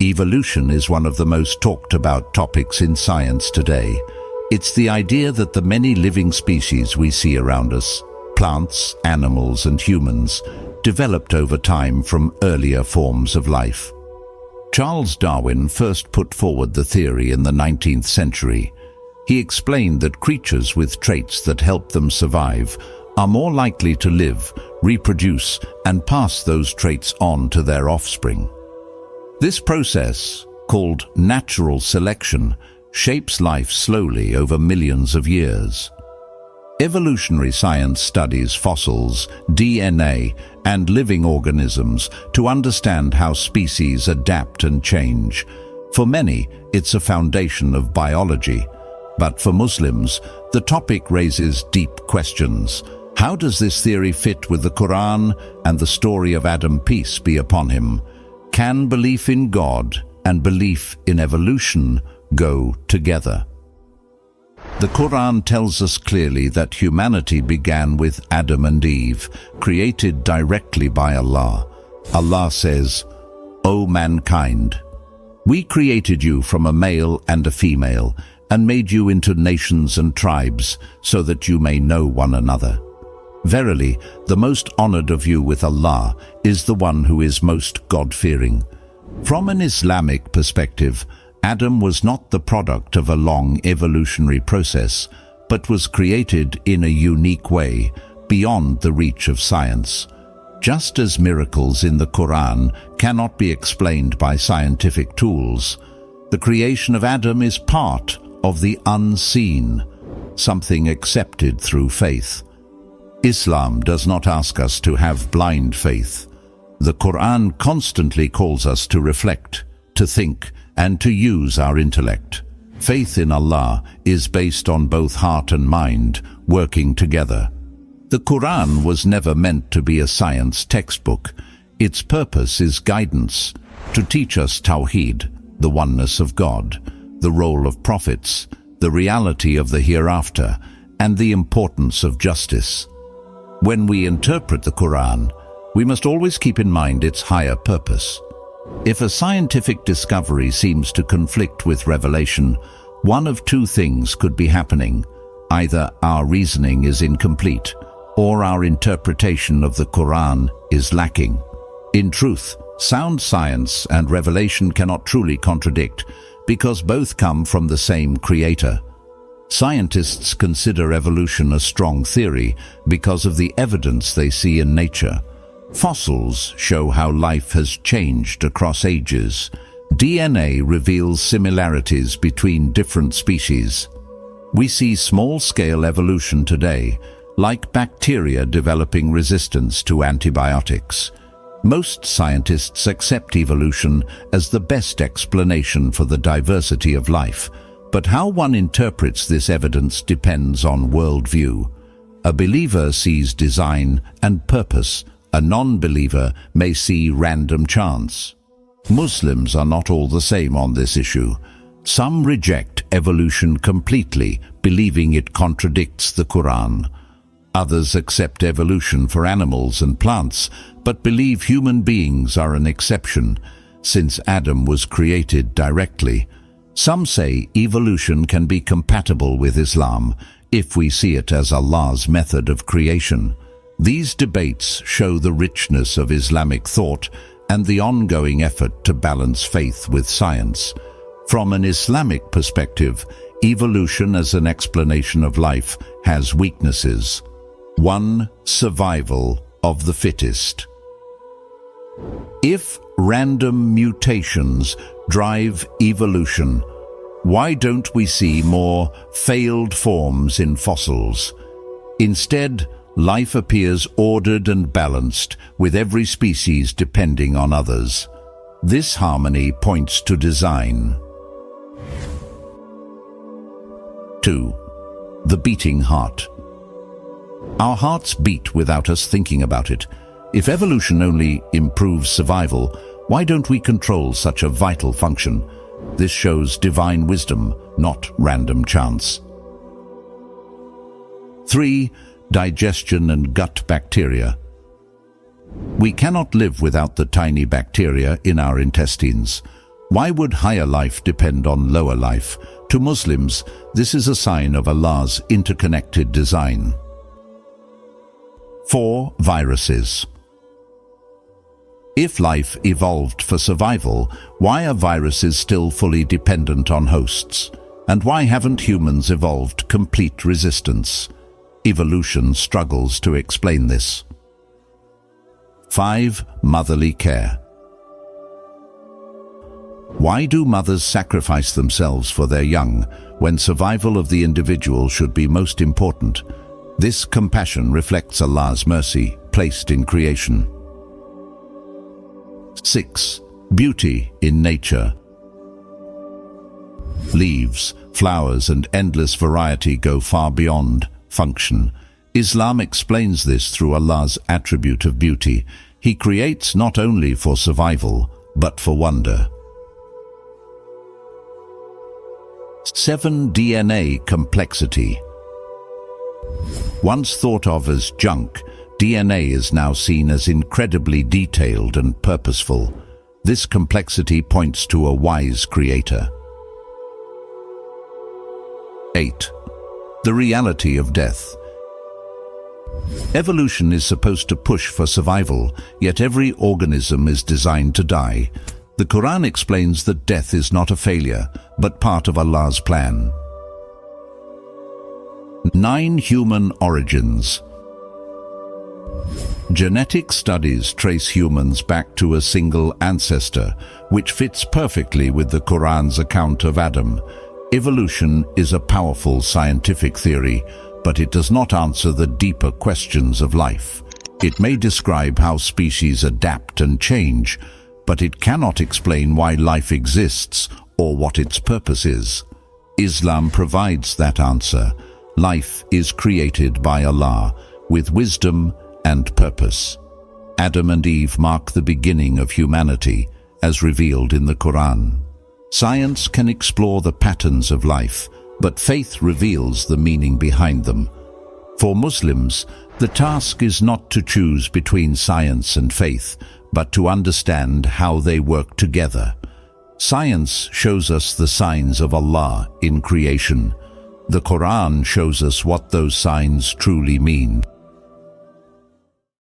Evolution is one of the most talked about topics in science today. It's the idea that the many living species we see around us, plants, animals, and humans, developed over time from earlier forms of life. Charles Darwin first put forward the theory in the 19th century. He explained that creatures with traits that help them survive are more likely to live, reproduce, and pass those traits on to their offspring. This process, called natural selection, shapes life slowly over millions of years. Evolutionary science studies fossils, DNA, and living organisms to understand how species adapt and change. For many, it's a foundation of biology. But for Muslims, the topic raises deep questions. How does this theory fit with the Qur'an and the story of Adam, peace be upon him? Can belief in God and belief in evolution go together? The Qur'an tells us clearly that humanity began with Adam and Eve, created directly by Allah. Allah says, "O mankind, we created you from a male and a female, and made you into nations and tribes, so that you may know one another. Verily, the most honored of you with Allah is the one who is most God-fearing." From an Islamic perspective, Adam was not the product of a long evolutionary process, but was created in a unique way, beyond the reach of science. Just as miracles in the Qur'an cannot be explained by scientific tools, the creation of Adam is part of the unseen, something accepted through faith. Islam does not ask us to have blind faith. The Qur'an constantly calls us to reflect, to think, and to use our intellect. Faith in Allah is based on both heart and mind working together. The Qur'an was never meant to be a science textbook. Its purpose is guidance, to teach us Tawheed, the oneness of God, the role of prophets, the reality of the hereafter, and the importance of justice. When we interpret the Qur'an, we must always keep in mind its higher purpose. If a scientific discovery seems to conflict with revelation, one of two things could be happening. Either our reasoning is incomplete, or our interpretation of the Qur'an is lacking. In truth, sound science and revelation cannot truly contradict, because both come from the same creator. Scientists consider evolution a strong theory because of the evidence they see in nature. Fossils show how life has changed across ages. DNA reveals similarities between different species. We see small-scale evolution today, like bacteria developing resistance to antibiotics. Most scientists accept evolution as the best explanation for the diversity of life, but how one interprets this evidence depends on worldview. A believer sees design and purpose. A non-believer may see random chance. Muslims are not all the same on this issue. Some reject evolution completely, believing it contradicts the Qur'an. Others accept evolution for animals and plants, but believe human beings are an exception, since Adam was created directly. Some say evolution can be compatible with Islam, if we see it as Allah's method of creation. These debates show the richness of Islamic thought and the ongoing effort to balance faith with science. From an Islamic perspective, evolution as an explanation of life has weaknesses. 1. Survival of the fittest. If random mutations drive evolution, why don't we see more failed forms in fossils? Instead, life appears ordered and balanced, with every species depending on others. This harmony points to design. 2. The beating heart. Our hearts beat without us thinking about it. If evolution only improves survival, why don't we control such a vital function? This shows divine wisdom, not random chance. 3. Digestion and gut bacteria. We cannot live without the tiny bacteria in our intestines. Why would higher life depend on lower life? To Muslims, this is a sign of Allah's interconnected design. 4. Viruses. If life evolved for survival, why are viruses still fully dependent on hosts? And why haven't humans evolved complete resistance? Evolution struggles to explain this. 5. Motherly care. Why do mothers sacrifice themselves for their young when survival of the individual should be most important? This compassion reflects Allah's mercy placed in creation. 6. Beauty in nature. Leaves, flowers, and endless variety go far beyond function. Islam explains this through Allah's attribute of beauty. He creates not only for survival, but for wonder. 7. DNA complexity. Once thought of as junk, DNA is now seen as incredibly detailed and purposeful. This complexity points to a wise creator. 8. The reality of death. Evolution is supposed to push for survival, yet every organism is designed to die. The Qur'an explains that death is not a failure, but part of Allah's plan. 9. Human origins. Genetic studies trace humans back to a single ancestor, which fits perfectly with the Qur'an's account of Adam. Evolution is a powerful scientific theory, but it does not answer the deeper questions of life. It may describe how species adapt and change, but it cannot explain why life exists or what its purpose is. Islam provides that answer. Life is created by Allah with wisdom and purpose. Adam and Eve mark the beginning of humanity, as revealed in the Qur'an. Science can explore the patterns of life, but faith reveals the meaning behind them. For Muslims, the task is not to choose between science and faith, but to understand how they work together. Science shows us the signs of Allah in creation. The Qur'an shows us what those signs truly mean.